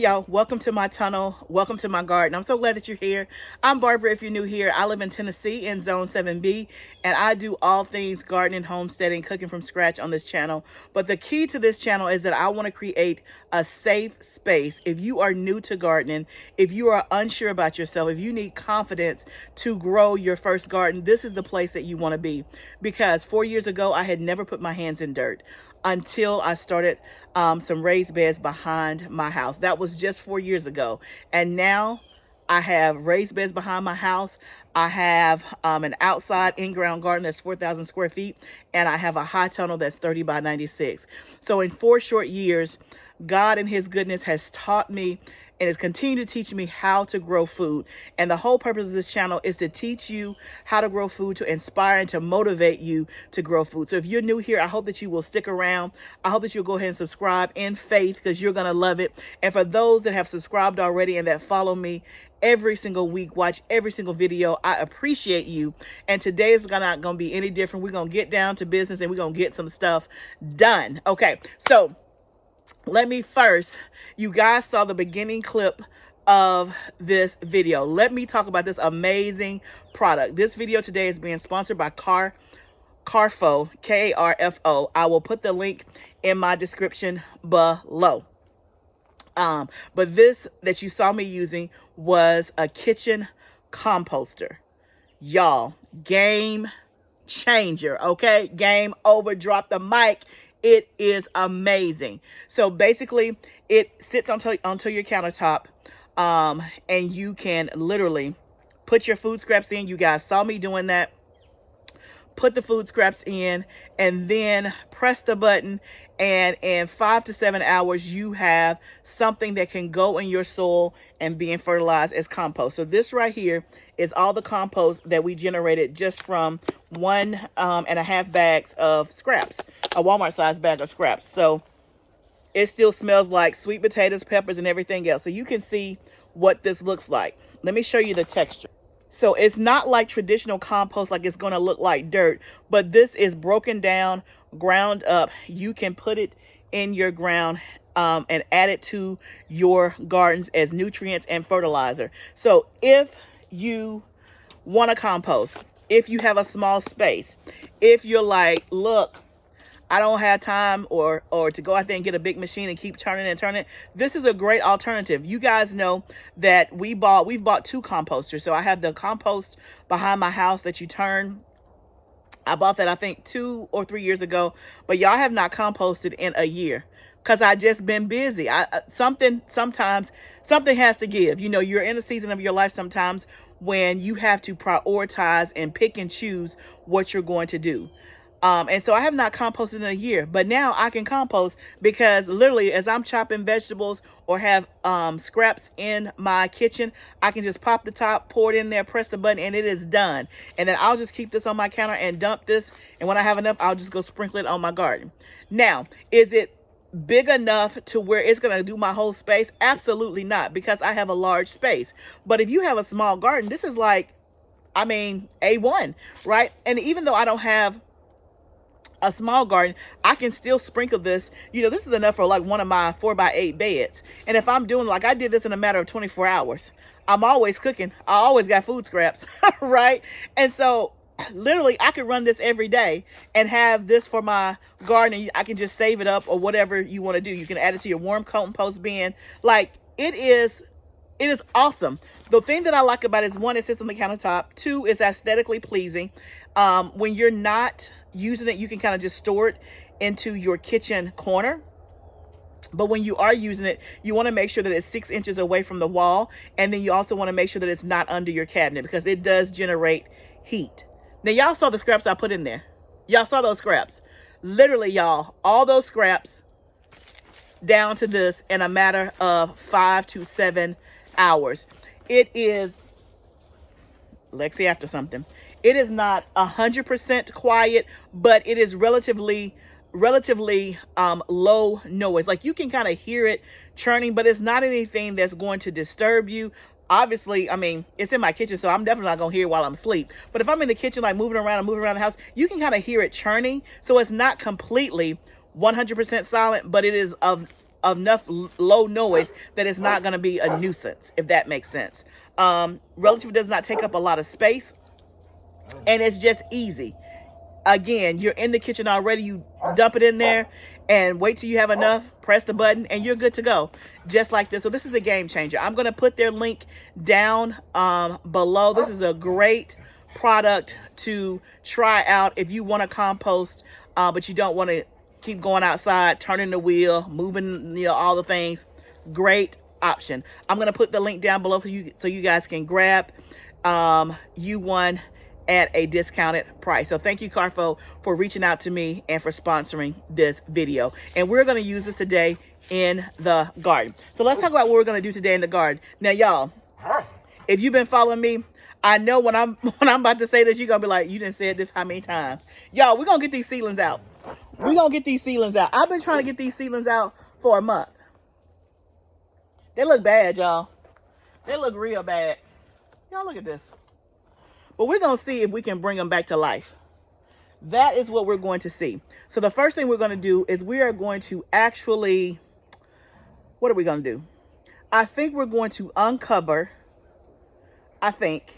y'all, welcome to my tunnel, welcome to my garden. I'm so glad that you're here. I'm Barbara. If you're new here, I live in Tennessee in Zone 7B, and I do all things gardening, homesteading, cooking from scratch on this channel. But the key to this channel is that I want to create a safe space. If you are new to gardening, if you are unsure about yourself, if you need confidence to grow your first garden, this is the place that you want to be. Because 4 years ago, I had never put my hands in dirt until I started some raised beds behind my house. That was just 4 years ago. And now I have raised beds behind my house. I have an outside in-ground garden that's 4,000 square feet. And I have a high tunnel that's 30 by 96. So in 4 short years, God in his goodness has taught me and has continued to teach me how to grow food. And the whole purpose of this channel is to teach you how to grow food, to inspire and to motivate you to grow food. So if you're new here, I hope that you will stick around. I hope that you'll go ahead and subscribe in faith, because you're going to love it. And for those that have subscribed already and that follow me every single week, watch every single video, I appreciate you. And today is not going to be any different. We're going to get down to business and we're going to get some stuff done. Okay, so let me first, you guys saw the beginning clip of this video. Let me talk about this amazing product. This video today is being sponsored by Carfo, K-A-R-F-O. I will put the link in my description below. But this that you saw me using was a kitchen composter. Y'all, game changer, okay? Game over, drop the mic. It is amazing. So basically, it sits onto your countertop, and you can literally put your food scraps in. You guys saw me doing that. Put the food scraps in and then press the button, and in 5 to 7 hours you have something that can go in your soil and being fertilized as compost. So this right here is all the compost that we generated just from 1.5 bags of scraps, a Walmart sized bag of scraps. So it still smells like sweet potatoes, peppers, and everything else. So you can see what this looks like. Let me show you the texture. So it's not like traditional compost, like it's going to look like dirt, but this is broken down, ground up. You can put it in your ground and add it to your gardens as nutrients and fertilizer. So if you want to compost, if you have a small space, if you're like, look, I don't have time or to go out there and get a big machine and keep turning and turning, this is a great alternative. You guys know that we've bought 2 composters. So I have the compost behind my house that you turn. I bought that I think 2 or 3 years ago, but y'all have not composted in a year because I just been busy. Sometimes something has to give. You know, you're in a season of your life sometimes when you have to prioritize and pick and choose what you're going to do. And so I have not composted in a year, but now I can compost because literally as I'm chopping vegetables or have scraps in my kitchen, I can just pop the top, pour it in there, press the button, and it is done. And then I'll just keep this on my counter and dump this. And when I have enough, I'll just go sprinkle it on my garden. Now, is it big enough to where it's going to do my whole space? Absolutely not, because I have a large space. But if you have a small garden, this is like, I mean, A1, right? And even though I don't have a small garden, I can still sprinkle this. You know, this is enough for like one of my 4x8 beds. And if I'm doing, like I did this in a matter of 24 hours, I'm always cooking. I always got food scraps, right? And so literally I could run this every day and have this for my garden. I can just save it up or whatever you want to do. You can add it to your warm compost bin. Like it is awesome. The thing that I like about it is, 1, it sits on the countertop. 2, it's aesthetically pleasing. When you're not using it, you can kind of just store it into your kitchen corner. But when you are using it, you want to make sure that it's 6 inches away from the wall. And then you also want to make sure that it's not under your cabinet, because it does generate heat. Now, y'all saw the scraps I put in there. Y'all saw those scraps. Literally, y'all, all those scraps down to this in a matter of 5 to 7 hours. It is, Lexi after something. It is not 100% quiet, but it is relatively low noise. Like you can kind of hear it churning, but it's not anything that's going to disturb you. Obviously, I mean, it's in my kitchen, so I'm definitely not gonna hear it while I'm asleep. But if I'm in the kitchen, like moving around the house, you can kind of hear it churning. So it's not completely 100% silent, but it is of enough low noise that it's not going to be a nuisance, if that makes sense. Relatively does not take up a lot of space, and it's just easy. Again, you're in the kitchen already, you dump it in there and wait till you have enough, press the button, and you're good to go, just like this. So this is a game changer. I'm going to put their link down below. This is a great product to try out if you want to compost, but you don't want to keep going outside, turning the wheel, moving, you know, all the things. Great option. I'm going to put the link down below for you so you guys can grab U1 at a discounted price. So thank you, Carfo, for reaching out to me and for sponsoring this video. And we're going to use this today in the garden. So let's talk about what we're going to do today in the garden. Now, y'all, if you've been following me, I know when I'm about to say this, you're going to be like, you didn't say this how many times? Y'all, we're going to get these seedlings out. We're going to get these seedlings out. I've been trying to get these seedlings out for a month. They look bad, y'all. They look real bad. Y'all, look at this. But we're going to see if we can bring them back to life. That is what we're going to see. So the first thing we're going to do is we are going to actually, what are we going to do? I think we're going to uncover, I think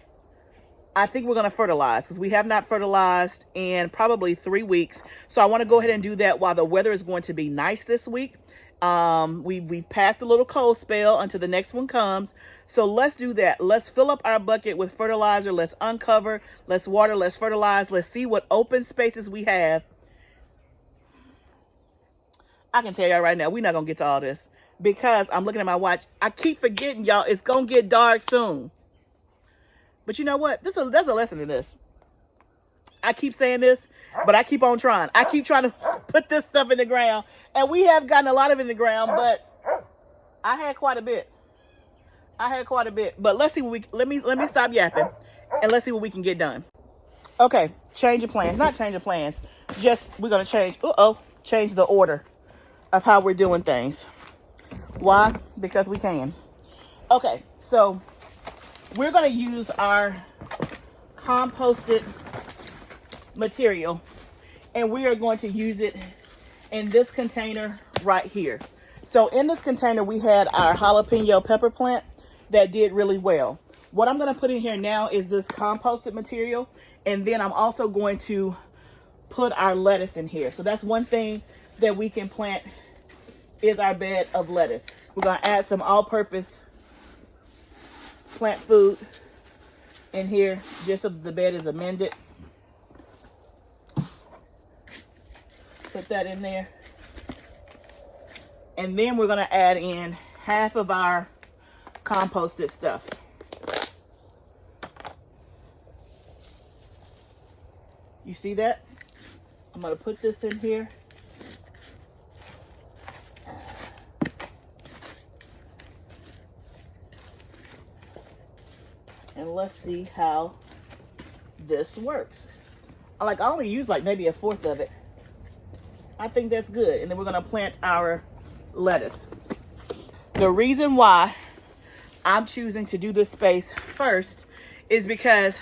we're going to fertilize, because we have not fertilized in probably 3 weeks. So I want to go ahead and do that while the weather is going to be nice this week. We've passed a little cold spell until the next one comes. So let's do that. Let's fill up our bucket with fertilizer. Let's uncover, let's water, let's fertilize. Let's see what open spaces we have. I can tell y'all right now, we're not going to get to all this because I'm looking at my watch. I keep forgetting, y'all, it's going to get dark soon. But you know what? There's a lesson in this. I keep saying this, but I keep on trying. I keep trying to put this stuff in the ground. And we have gotten a lot of it in the ground, but I had quite a bit. But let's see what let me stop yapping and let's see what we can get done. Okay, change of plans. Not change of plans. Just we're gonna change the order of how we're doing things. Why? Because we can. Okay, so we're gonna use our composted material, and we are going to use it in this container right here. So in this container, we had our jalapeno pepper plant that did really well. What I'm going to put in here now is this composted material, and then I'm also going to put our lettuce in here. So that's one thing that we can plant is our bed of lettuce. We're going to add some all-purpose plant food in here just so the bed is amended. Put that in there. And then we're going to add in half of our composted stuff. You see that? I'm going to put this in here. And let's see how this works. I only use maybe 1/4 of it. I think that's good. And then we're going to plant our lettuce. The reason why I'm choosing to do this space first is because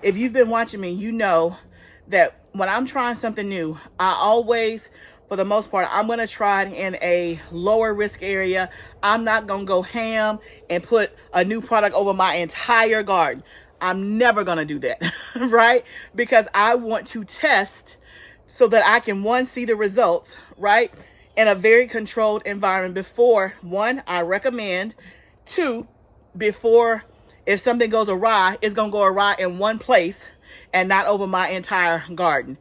if you've been watching me, you know that when I'm trying something new, I always, for the most part, I'm going to try it in a lower risk area. I'm not going to go ham and put a new product over my entire garden. I'm never going to do that, right? Because I want to test so that I can, one, see the results, right, in a very controlled environment before, one, I recommend, two, before if something goes awry, it's going to go awry in one place and not over my entire garden.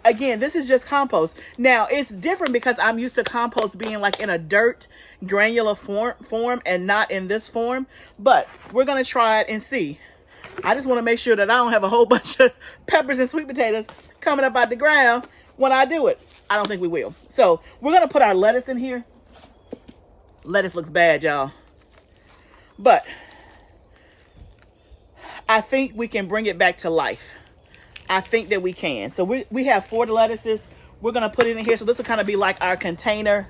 Again, this is just compost. Now, it's different because I'm used to compost being in a dirt granular form and not in this form, but we're going to try it and see. I just want to make sure that I don't have a whole bunch of peppers and sweet potatoes coming up out the ground when I do it. I don't think we will. So we're going to put our lettuce in here. Lettuce looks bad, y'all. But I think we can bring it back to life. I think that we can. So we have 4 lettuces. We're going to put it in here. So this will kind of be like our container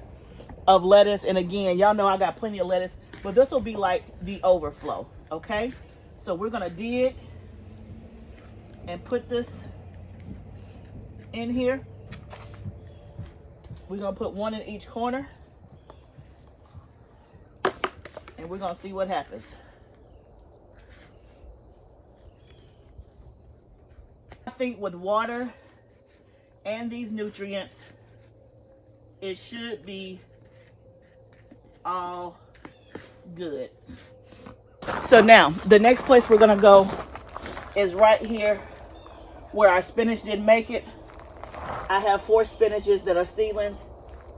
of lettuce. And again, y'all know I got plenty of lettuce, but this will be like the overflow. Okay. So we're going to dig and put this in here. We're going to put one in each corner. And we're gonna see what happens. I think with water and these nutrients, it should be all good. So now the next place we're gonna go is right here where our spinach didn't make it. I have 4 spinaches that are seedlings.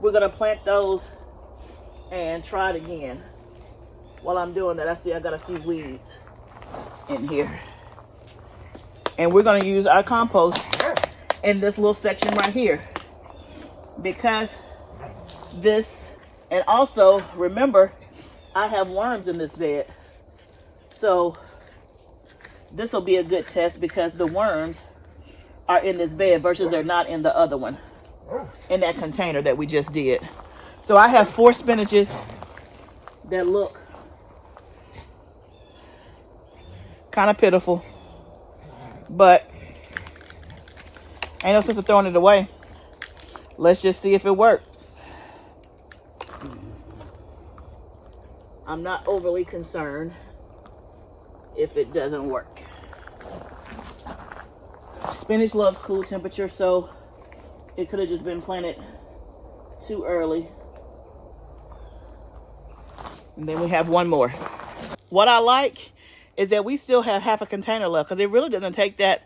We're gonna plant those and try it again. While I'm doing that, I see I got a few weeds in here. And we're gonna use our compost in this little section right here. Because this, and also remember, I have worms in this bed. So this will be a good test because the worms are in this bed versus they're not in the other one, in that container that we just did. So I have 4 spinaches that look kind of pitiful, but ain't no sense of throwing it away. Let's just see if it worked. I'm not overly concerned if it doesn't work. Spinach loves cool temperature, so it could have just been planted too early. And then we have one more. What I like is that we still have half a container left, because it really doesn't take that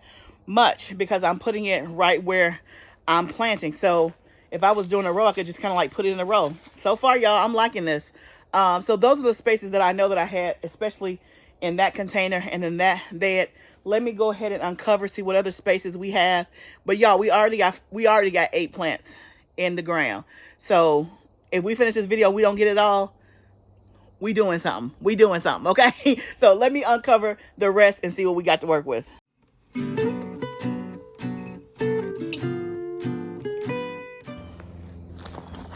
much because I'm putting it right where I'm planting. So if I was doing a row, I could just kind of like put it in a row. So far, y'all, I'm liking this. So those are the spaces that I know that I had, especially in that container and in that bed. Let me go ahead and uncover, see what other spaces we have. But y'all, we already got 8 plants in the ground. So if we finish this video, we don't get it all, we doing something. We doing something, okay? So let me uncover the rest and see what we got to work with.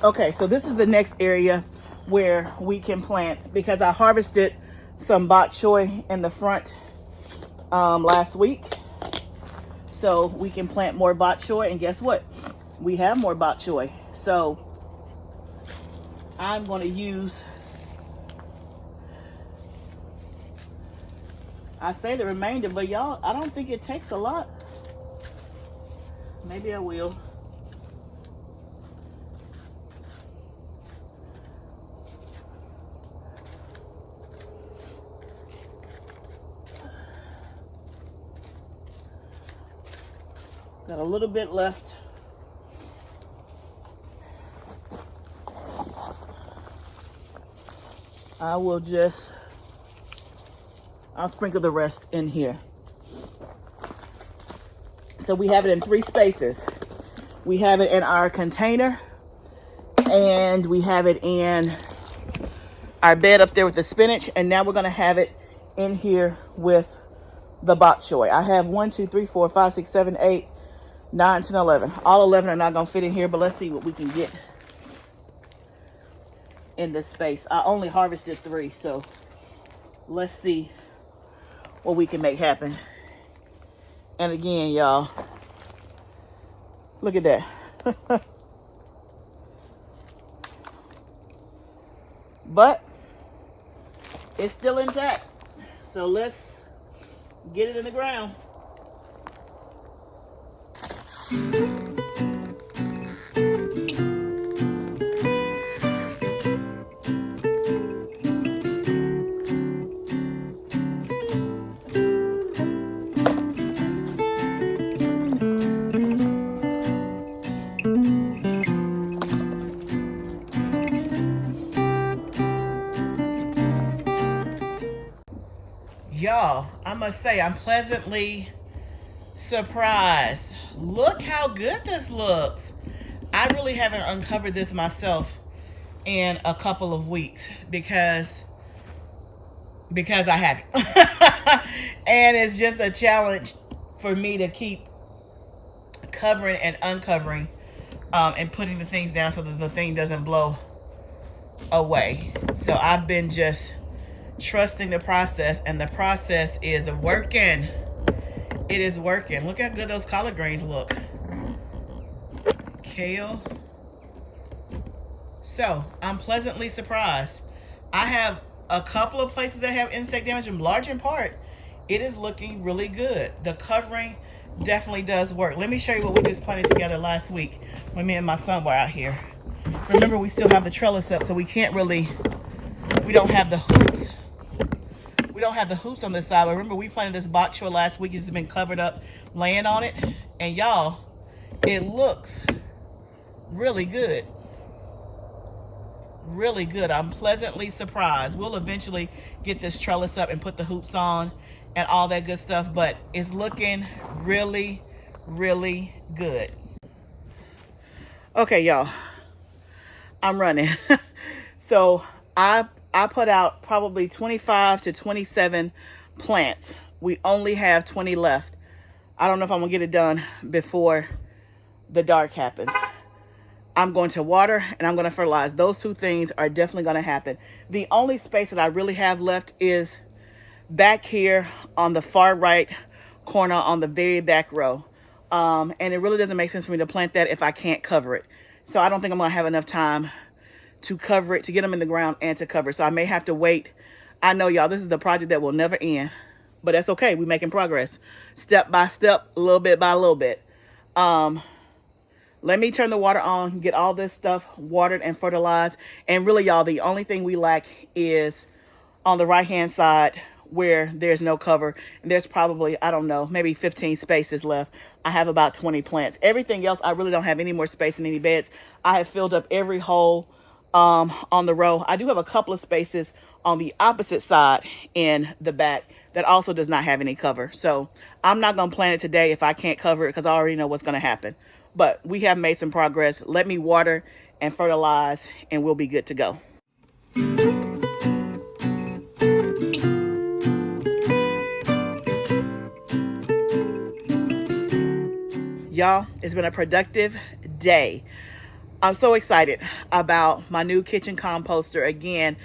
Okay, so this is the next area where we can plant, because I harvested some bok choy in the front last week. So we can plant more bok choy, and guess what? We have more bok choy. So I'm going to use, I say the remainder, but y'all, I don't think it takes a lot. Maybe I will. Got a little bit left. I'll sprinkle the rest in here. So we have it in 3 spaces. We have it in our container, and we have it in our bed up there with the spinach, and now we're gonna have it in here with the bok choy. I have 1, 2, 3, 4, 5, 6, 7, 8, 9, 10, 11. All 11 are not gonna fit in here, but let's see what we can get in this space. I only harvested 3, so let's see what we can make happen. And again, y'all, look at that. But it's still intact, so let's get it in the ground. Y'all, I must say, I'm pleasantly surprised. Look how good this looks. I really haven't uncovered this myself in a couple of weeks because I haven't. And it's just a challenge for me to keep covering and uncovering and putting the things down so that the thing doesn't blow away. So I've been just trusting the process, and the process is working. It is working. Look how good those collard greens look. Kale. So I'm pleasantly surprised. I have a couple of places that have insect damage, and large in part, it is looking really good. The covering definitely does work. Let me show you what we just planted together last week when me and my son were out here. Remember, we still have the trellis up, so we can't really, we don't have the hoops. We don't have the hoops on this side. But remember, we planted this bok choy last week. It's been covered up, laying on it. And y'all, it looks really good. Really good. I'm pleasantly surprised. We'll eventually get this trellis up and put the hoops on and all that good stuff, but it's looking really, really good. Okay, y'all, I'm running. So I put out probably 25 to 27 plants. We only have 20 left. I don't know if I'm gonna get it done before the dark happens. I'm going to water and I'm going to fertilize. Those two things are definitely going to happen. The only space that I really have left is back here on the far right corner on the very back row. And it really doesn't make sense for me to plant that if I can't cover it. So I don't think I'm going to have enough time to cover it, to get them in the ground and to cover it. So I may have to wait. I know, y'all, this is the project that will never end, but that's okay. We're making progress step by step, a little bit by a little bit. Let me turn the water on, get all this stuff watered and fertilized. And really, y'all, the only thing we lack is on the right-hand side where there's no cover. And there's probably, I don't know, maybe 15 spaces left. I have about 20 plants. Everything else, I really don't have any more space in any beds. I have filled up every hole on the row. I do have a couple of spaces on the opposite side in the back that also does not have any cover. So I'm not going to plant it today if I can't cover it because I already know what's going to happen. But we have made some progress. Let me water and fertilize and we'll be good to go. Y'all, it's been a productive day. I'm so excited about my new kitchen composter. Again,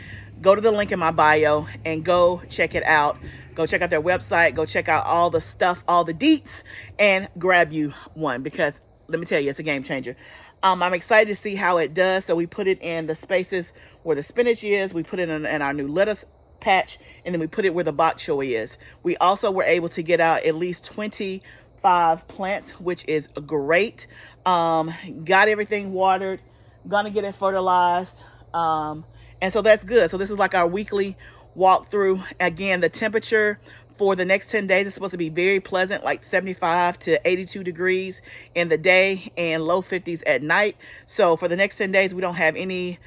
go to the link in my bio and go check it out. Go check out their website. Go check out all the stuff, all the deets, and grab you one because let me tell you, it's a game changer. I'm excited to see how it does. So we put it in the spaces where the spinach is. We put it in our new lettuce patch, and then we put it where the bok choy is. We also were able to get out at least 25 plants, which is great. Got everything watered, gonna get it fertilized. And so that's good. So this is like our weekly walkthrough. Again, the temperature for the next 10 days is supposed to be very pleasant, like 75 to 82 degrees in the day and low 50s at night. So for the next 10 days, we don't have any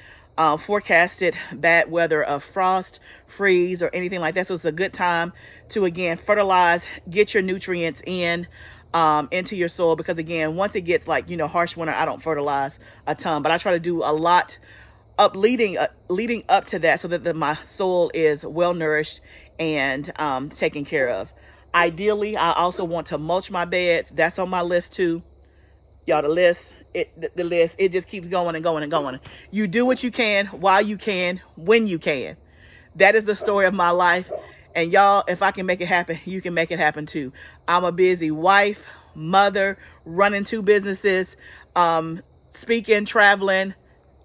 forecasted bad weather of frost, freeze, or anything like that. So it's a good time to, again, fertilize, get your nutrients in into your soil. Because again, once it gets like, harsh winter, I don't fertilize a ton, but I try to do a lot leading up to that so that my soil is well nourished and taken care of. Ideally, I also want to mulch my beds. That's on my list too. Y'all, the list, it just keeps going and going and going. You do what you can, while you can, when you can. That is the story of my life. And y'all, if I can make it happen, you can make it happen too. I'm a busy wife, mother, running 2 businesses, speaking, traveling.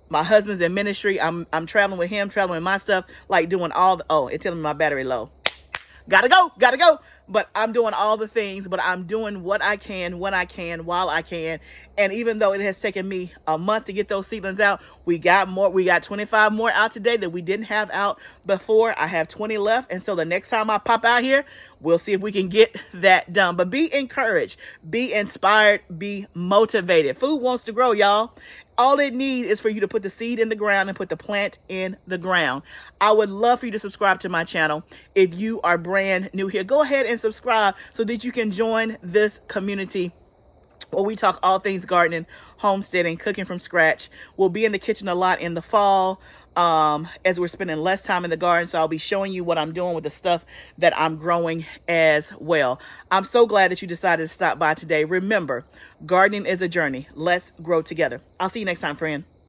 My husband's in ministry. I'm traveling with him, traveling with my stuff, like doing all the, oh, it's telling me my battery low. Gotta go. But I'm doing all the things, but I'm doing what I can, when I can, while I can. And even though it has taken me a month to get those seedlings out, we got 25 more out today that we didn't have out before. I have 20 left. And so the next time I pop out here, we'll see if we can get that done. But be encouraged, be inspired, be motivated. Food wants to grow, y'all. All it needs is for you to put the seed in the ground and put the plant in the ground. I would love for you to subscribe to my channel. If you are brand new here, go ahead and subscribe so that you can join this community where we talk all things gardening, homesteading, cooking from scratch. We'll be in the kitchen a lot in the fall as we're spending less time in the garden. So I'll be showing you what I'm doing with the stuff that I'm growing as well. I'm so glad that you decided to stop by today. Remember, gardening is a journey. Let's grow together. I'll see you next time, friend.